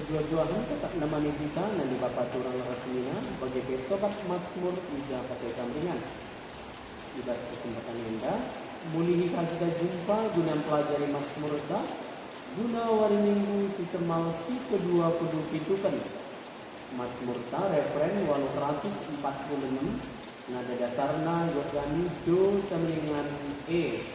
Dua-duaan tetap namanya kita nanti Bapak turang resmina bagi sobat Mazmur ija pakai kampingan. Di kesempatan indah, mulihi kita jumpa guna pelajari Mazmur dah, guna hari minggu si semal si kedua kudu pitukan. Mazmur ta referen 846 nada dasarna gani do sama dengan E.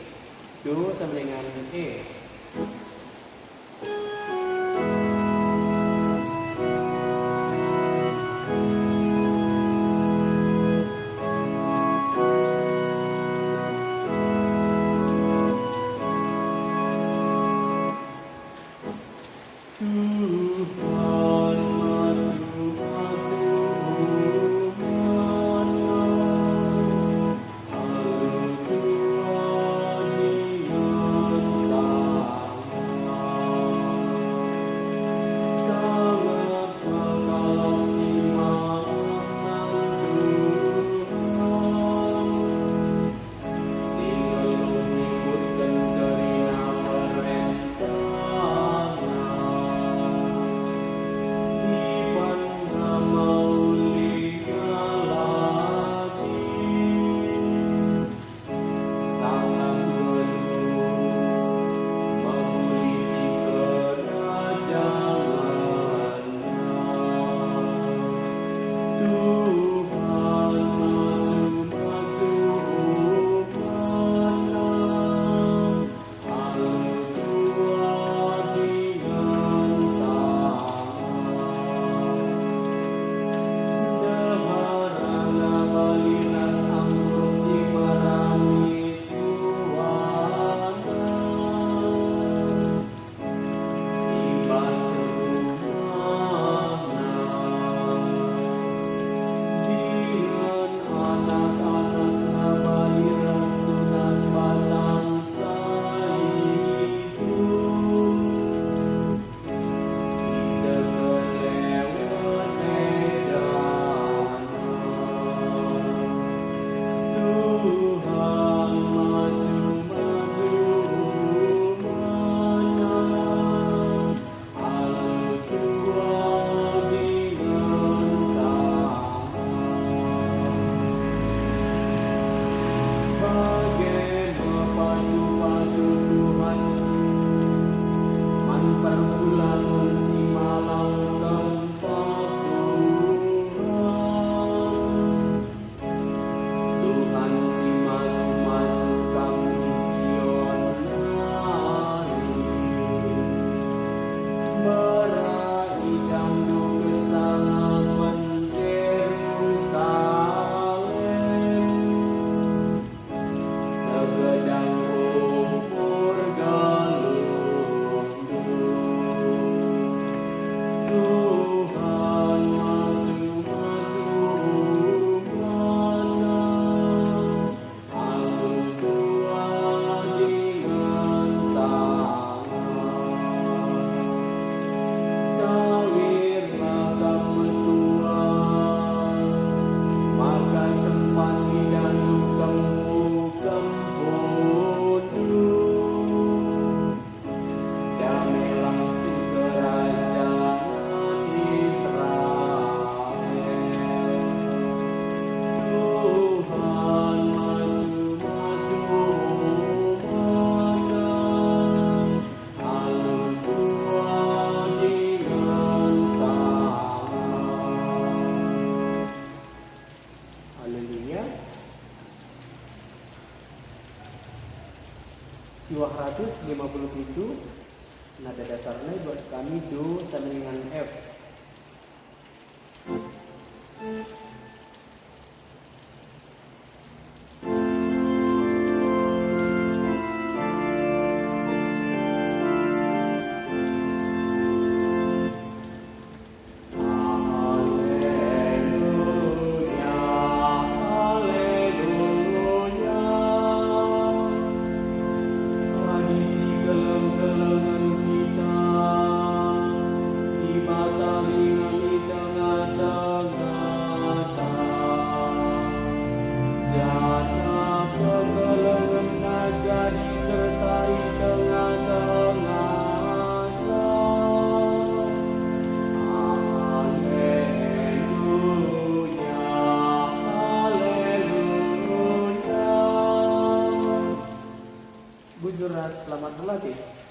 Siwah 150 nada dasarnya buat kami do sama dengan F. Mata Saudara selamat berlatih.